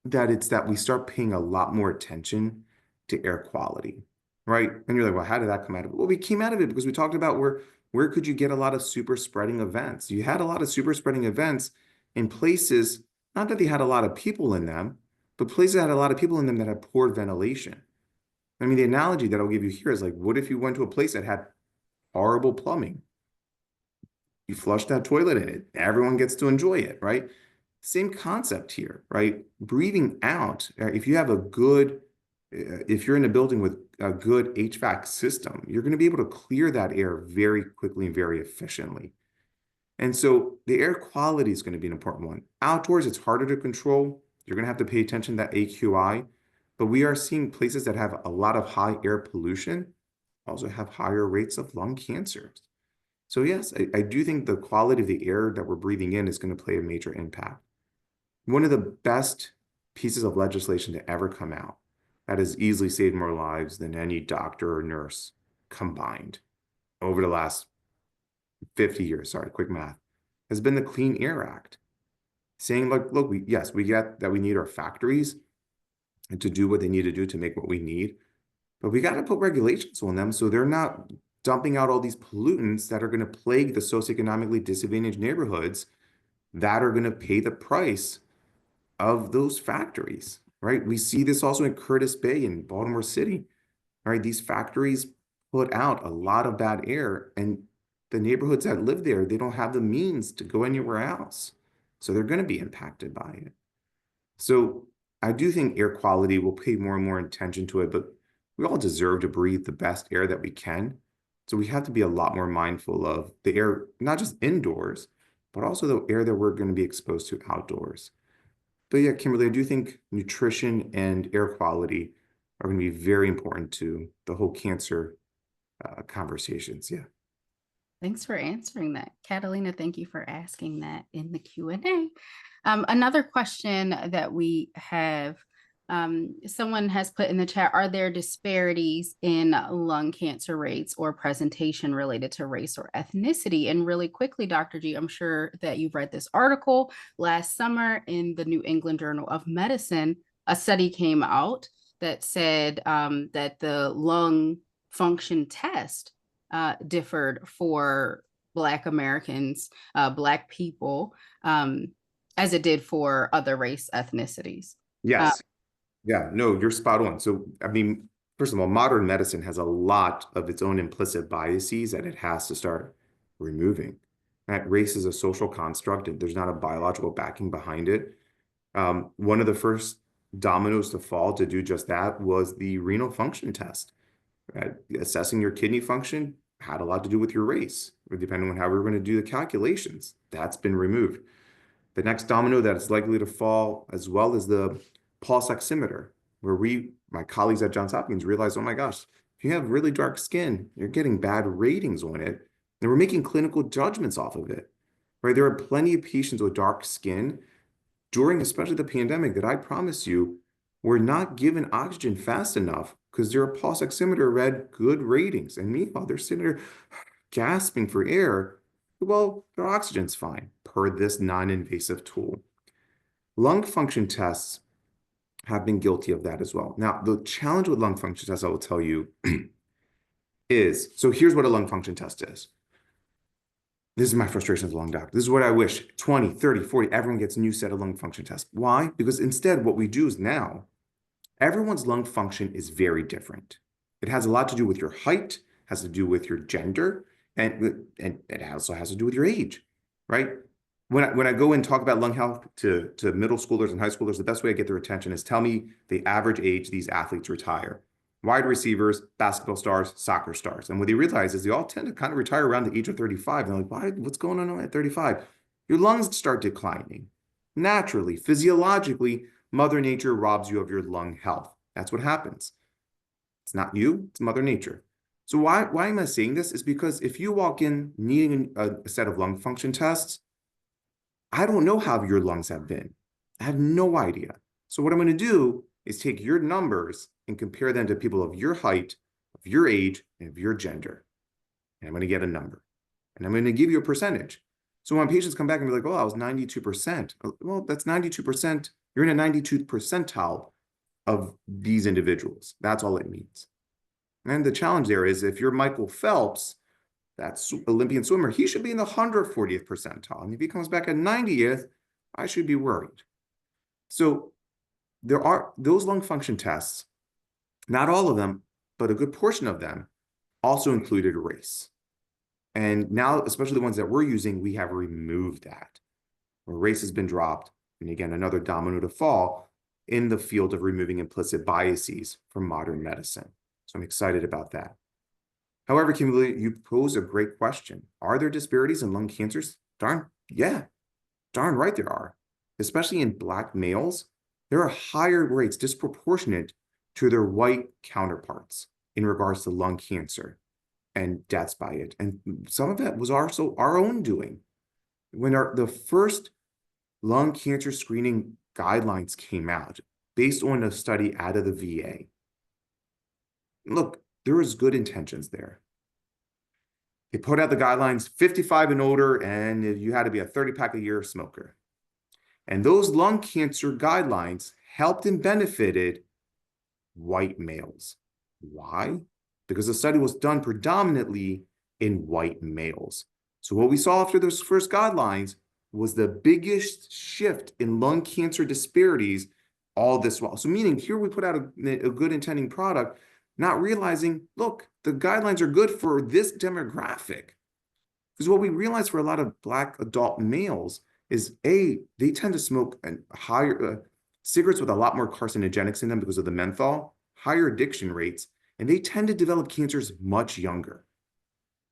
that it's that we start paying a lot more attention to air quality, right? And you're like, well, how did that come out of it? Well, we came out of it because we talked about where could you get a lot of super spreading events? You had a lot of super spreading events in places, not that they had a lot of people in them, but places that had a lot of people in them that had poor ventilation. I mean, the analogy that I'll give you here is like, what if you went to a place that had horrible plumbing? You flush that toilet in it, everyone gets to enjoy it, right? Same concept here, right? Breathing out, if you have if you're in a building with a good HVAC system, you're going to be able to clear that air very quickly and very efficiently. And so the air quality is going to be an important one. Outdoors, it's harder to control. You're going to have to pay attention to that AQI, but we are seeing places that have a lot of high air pollution also have higher rates of lung cancers. So yes, I do think the quality of the air that we're breathing in is going to play a major impact. One of the best pieces of legislation to ever come out that has easily saved more lives than any doctor or nurse combined over the last 50 years, sorry, quick math, has been the Clean Air Act, saying like, look, we get that we need our factories and to do what they need to do to make what we need, but we got to put regulations on them so they're not dumping out all these pollutants that are going to plague the socioeconomically disadvantaged neighborhoods that are going to pay the price of those factories, right? We see this also in Curtis Bay in Baltimore City, right? These factories put out a lot of bad air, and the neighborhoods that live there, they don't have the means to go anywhere else. So they're going to be impacted by it. So I do think air quality will pay more and more attention to it, but we all deserve to breathe the best air that we can. So we have to be a lot more mindful of the air, not just indoors, but also the air that we're going to be exposed to outdoors. But yeah, Kimberly, I do think nutrition and air quality are going to be very important to the whole cancer conversations. Yeah. Thanks for answering that. Catalina, thank you for asking that in the Q&A. Another question that we have, someone has put in the chat, are there disparities in lung cancer rates or presentation related to race or ethnicity? And really quickly, Dr. G, I'm sure that you've read this article last summer in the New England Journal of Medicine. A study came out that said that the lung function test differed for Black Americans, Black people, as it did for other race ethnicities. Uh, Yes. Yeah, no, you're spot on. So, I mean, first of all, modern medicine has a lot of its own implicit biases that it has to start removing. That race is a social construct, and there's not a biological backing behind it. One of the first dominoes to fall to do just that was the renal function test. Assessing your kidney function had a lot to do with your race, or depending on how we were going to do the calculations. That's been removed. The next domino that is likely to fall as well is the pulse oximeter, where my colleagues at Johns Hopkins realized, oh my gosh, if you have really dark skin, you're getting bad ratings on it. And we're making clinical judgments off of it, right? There are plenty of patients with dark skin during especially the pandemic that I promise you were not given oxygen fast enough because their pulse oximeter read good ratings. And meanwhile, they're sitting there gasping for air. Well, their oxygen's fine per this non-invasive tool. Lung function tests have been guilty of that as well. Now, the challenge with lung function tests, I will tell you, is, so here's what a lung function test is. This is my frustration as a lung doctor. This is what I wish 20, 30, 40, everyone gets a new set of lung function tests. Why? Because instead, what we do is now, everyone's lung function is very different. It has a lot to do with your height, has to do with your gender, and it also has to do with your age, right? When I go and talk about lung health to middle schoolers and high schoolers, the best way I get their attention is tell me the average age these athletes retire. Wide receivers, basketball stars, soccer stars. And what they realize is they all tend to kind of retire around the age of 35. And they're like, what's going on at 35? Your lungs start declining. Naturally, physiologically, Mother Nature robs you of your lung health. That's what happens. It's not you, it's Mother Nature. So why am I saying this? Is because if you walk in needing a set of lung function tests, I don't know how your lungs have been. I have no idea. So what I'm going to do is take your numbers and compare them to people of your height, of your age, and of your gender. And I'm going to get a number. And I'm going to give you a percentage. So when patients come back and be like, oh, I was 92%. Well, that's 92%. You're in a 92th percentile of these individuals. That's all it means. And the challenge there is if you're Michael Phelps, that's Olympian swimmer, he should be in the 140th percentile. And if he comes back at 90th, I should be worried. So there are those lung function tests, not all of them, but a good portion of them also included race. And now, especially the ones that we're using, we have removed that. Where race has been dropped. And again, another domino to fall in the field of removing implicit biases from modern medicine. So I'm excited about that. However, Kimberly, you pose a great question. Are there disparities in lung cancers? Darn right there are. Especially in Black males, there are higher rates disproportionate to their white counterparts in regards to lung cancer and deaths by it. And some of that was also our own doing. When the first lung cancer screening guidelines came out, based on a study out of the VA, look, there was good intentions there. They put out the guidelines 55 and older, and you had to be a 30-pack a year smoker. And those lung cancer guidelines helped and benefited white males. Why? Because the study was done predominantly in white males. So what we saw after those first guidelines was the biggest shift in lung cancer disparities all this while. So meaning here we put out a good intending product, not realizing, look, the guidelines are good for this demographic. Because what we realize for a lot of Black adult males is they tend to smoke higher cigarettes with a lot more carcinogenics in them because of the menthol, higher addiction rates, and they tend to develop cancers much younger.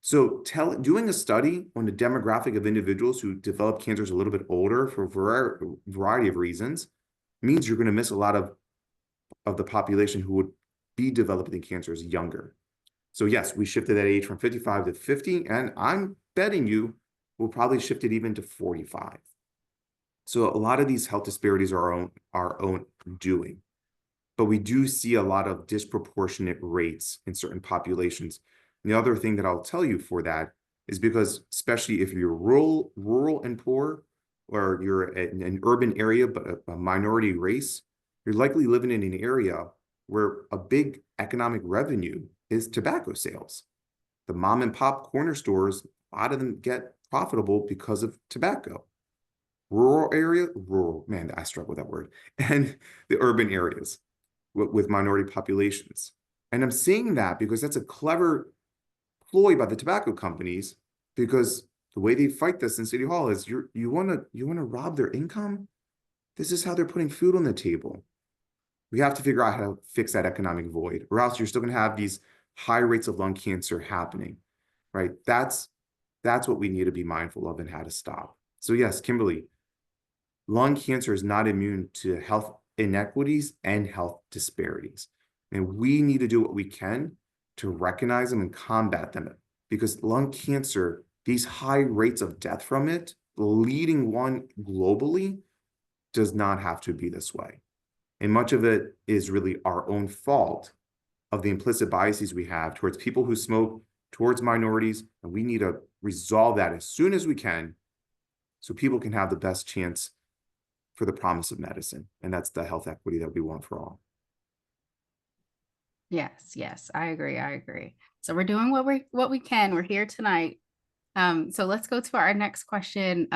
So doing a study on the demographic of individuals who develop cancers a little bit older for a variety of reasons means you're going to miss a lot of the population who would be developing cancers younger. So yes, we shifted that age from 55 to 50, and I'm betting you we'll probably shift it even to 45. So a lot of these health disparities are our own doing, but we do see a lot of disproportionate rates in certain populations. And the other thing that I'll tell you for that is because, especially if you're rural and poor, or you're in an urban area but a minority race, you're likely living in an area where a big economic revenue is tobacco sales. The mom and pop corner stores, a lot of them get profitable because of tobacco. Rural, man, I struggle with that word, and the urban areas with minority populations. And I'm saying that because that's a clever ploy by the tobacco companies, because the way they fight this in City Hall is you want to rob their income. This is how they're putting food on the table. We have to figure out how to fix that economic void, or else you're still going to have these high rates of lung cancer happening, right? That's what we need to be mindful of and how to stop. So yes, Kimberly, lung cancer is not immune to health inequities and health disparities. And we need to do what we can to recognize them and combat them. Because lung cancer, these high rates of death from it, the leading one globally, does not have to be this way. And much of it is really our own fault of the implicit biases we have towards people who smoke, towards minorities, and we need to resolve that as soon as we can so people can have the best chance for the promise of medicine. And that's the health equity that we want for all. Yes, yes, I agree. I agree. So we're doing what we can. We're here tonight. So let's go to our next question.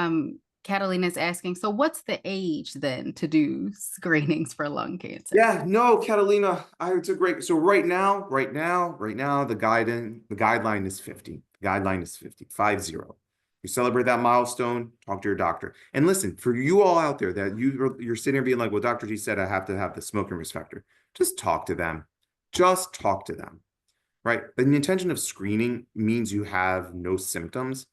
Catalina is asking, so what's the age then to do screenings for lung cancer? Yeah, no, Catalina, it's a great. So right now, the guideline is 50. The guideline is 50, 50. You celebrate that milestone, talk to your doctor. And listen, for you all out there that you're sitting here being like, well, Dr. G said I have to have the smoking risk factor. Just talk to them. Just talk to them, right? And the intention of screening means you have no symptoms,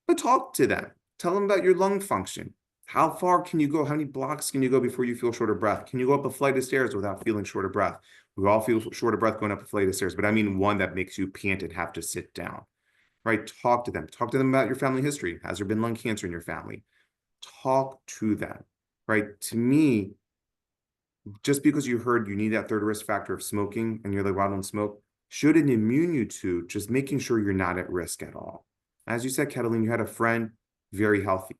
but talk to them. Tell them about your lung function. How far can you go? How many blocks can you go before you feel short of breath? Can you go up a flight of stairs without feeling short of breath? We all feel short of breath going up a flight of stairs, but I mean one that makes you pant and have to sit down, right? Talk to them. Talk to them about your family history. Has there been lung cancer in your family? Talk to them, right? To me, just because you heard you need that third risk factor of smoking and you're like, well, I don't smoke, shouldn't immune you to just making sure you're not at risk at all. As you said, Catalina, you had a friend, very healthy.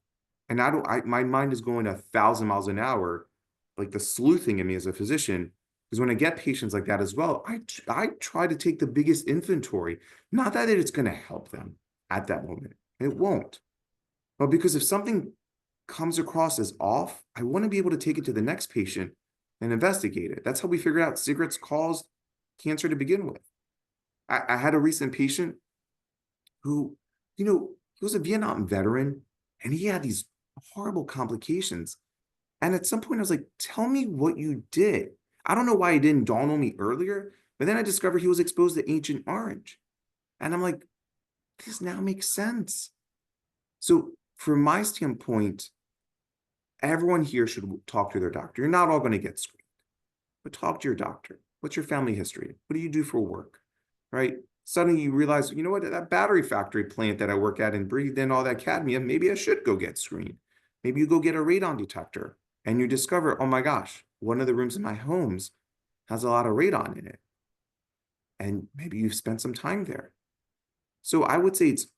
And my mind is going 1,000 miles an hour, like the sleuthing in me as a physician, because when I get patients like that as well, I try to take the biggest inventory. Not that it's going to help them at that moment. It won't. But because if something comes across as off, I want to be able to take it to the next patient and investigate it. That's how we figured out cigarettes caused cancer to begin with. I had a recent patient who, he was a Vietnam veteran and he had these horrible complications. And at some point I was like, tell me what you did. I don't know why it didn't dawn on me earlier, but then I discovered he was exposed to Agent Orange. And I'm like, this now makes sense. So from my standpoint, everyone here should talk to their doctor. You're not all going to get screened, but talk to your doctor. What's your family history? What do you do for work? Right? Suddenly you realize, you know what, that battery factory plant that I work at and breathed in all that cadmium, maybe I should go get screened. Maybe you go get a radon detector and you discover, oh my gosh, one of the rooms in my homes has a lot of radon in it. And maybe you've spent some time there. So I would say it's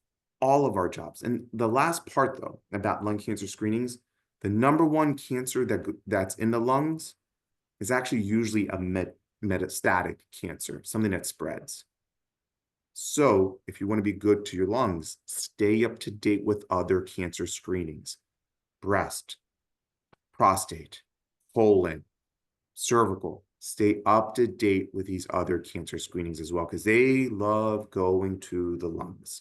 all of our jobs. And the last part though, about lung cancer screenings, the number one cancer that's in the lungs is actually usually a metastatic cancer, something that spreads. So if you want to be good to your lungs, stay up to date with other cancer screenings: breast, prostate, colon, cervical. Stay up to date with these other cancer screenings as well, because they love going to the lungs.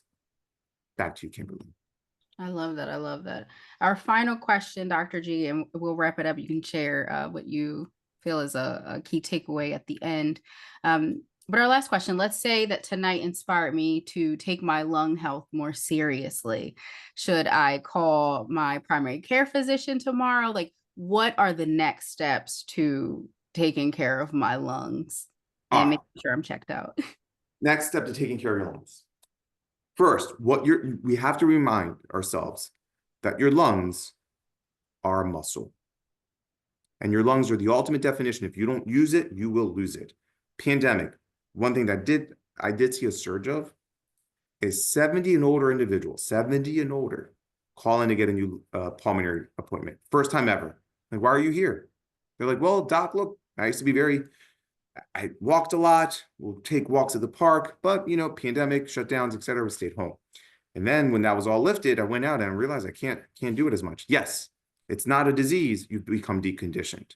Back to you, Kimberly. I love that. I love that. Our final question, Dr. G, and we'll wrap it up. You can share what you feel is a key takeaway at the end. But our last question, let's say that tonight inspired me to take my lung health more seriously. Should I call my primary care physician tomorrow? Like, what are the next steps to taking care of my lungs All and right. making sure I'm checked out? Next step to taking care of your lungs. First, we have to remind ourselves that your lungs are a muscle. And your lungs are the ultimate definition. If you don't use it, you will lose it. Pandemic. One thing that I did see a surge of is 70 and older individuals, 70 and older, calling to get a new pulmonary appointment. First time ever. Like, why are you here? They're like, well, doc, look, I walked a lot. We'll take walks at the park, but pandemic, shutdowns, et cetera, we stayed home. And then when that was all lifted, I went out and I realized I can't do it as much. Yes, it's not a disease. You become deconditioned.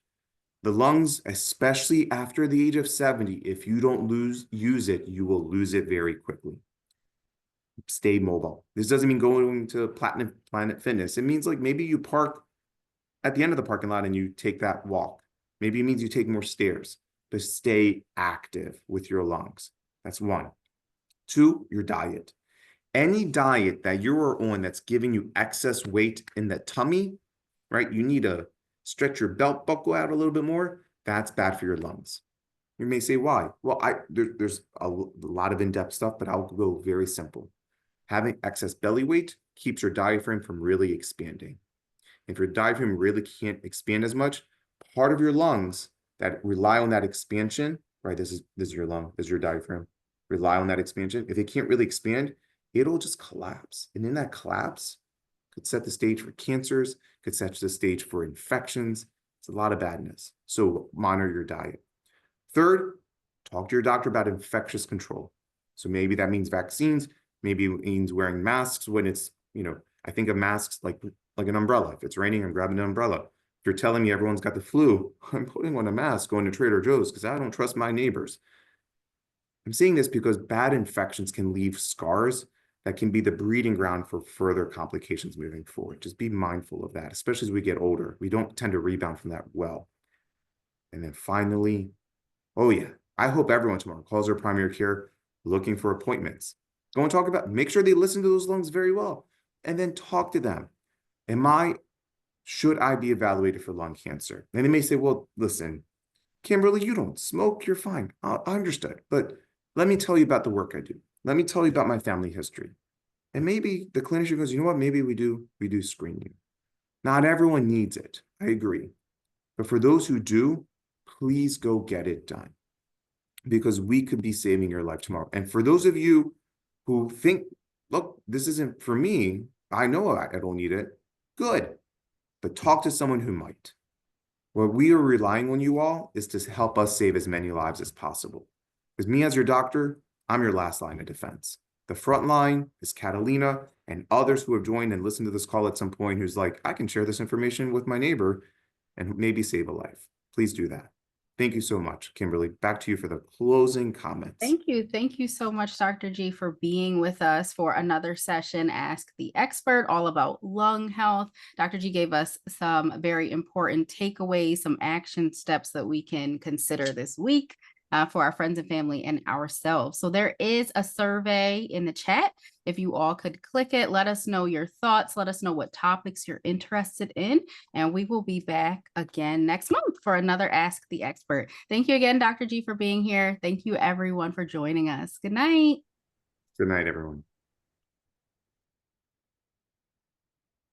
The lungs, especially after the age of 70, if you don't use it, you will lose it very quickly. Stay mobile. This doesn't mean going to Planet Fitness. It means like maybe you park at the end of the parking lot and you take that walk. Maybe it means you take more stairs, but stay active with your lungs. That's one. Two, your diet. Any diet that you're on that's giving you excess weight in the tummy, right? You need to stretch your belt buckle out a little bit more. That's bad for your lungs. You may say, why? Well, there's a lot of in-depth stuff, but I'll go very simple. Having excess belly weight keeps your diaphragm from really expanding. If your diaphragm really can't expand as much, part of your lungs that rely on that expansion, right? This is your lung, this is your diaphragm, rely on that expansion. If it can't really expand, it'll just collapse. And in that collapse, could set the stage for cancers, could set the stage for infections. It's a lot of badness. So monitor your diet. Third, talk to your doctor about infectious control. So maybe that means vaccines, maybe it means wearing masks when it's, I think of masks like an umbrella. If it's raining, I'm grabbing an umbrella. If you're telling me everyone's got the flu, I'm putting on a mask going to Trader Joe's because I don't trust my neighbors. I'm saying this because bad infections can leave scars that can be the breeding ground for further complications moving forward. Just be mindful of that, especially as we get older. We don't tend to rebound from that well. And then finally, oh yeah, I hope everyone tomorrow calls their primary care looking for appointments. Go and talk about, make sure they listen to those lungs very well, and then talk to them. Should I be evaluated for lung cancer? And they may say, well, listen, Kimberly, you don't smoke, you're fine. I understood, but let me tell you about the work I do. Let me tell you about my family history. And maybe the clinician goes, you know what, maybe we do screen you. Not everyone needs it, I agree. But for those who do, please go get it done because we could be saving your life tomorrow. And for those of you who think, look, this isn't for me, I know I don't need it, good. But talk to someone who might. What we are relying on you all is to help us save as many lives as possible. Because me as your doctor, I'm your last line of defense. The front line is Catalina and others who have joined and listened to this call at some point who's like, I can share this information with my neighbor and maybe save a life. Please do that. Thank you so much, Kimberly. Back to you for the closing comments. Thank you. Thank you so much, Dr. G, for being with us for another session, Ask the Expert, all about lung health. Dr. G gave us some very important takeaways, some action steps that we can consider this week for our friends and family and ourselves. So there is a survey in the chat. If you all could click it, let us know your thoughts. Let us know what topics you're interested in. And we will be back again next month for another Ask the Expert. Thank you again, Dr. G, for being here. Thank you, everyone, for joining us. Good night. Good night, everyone.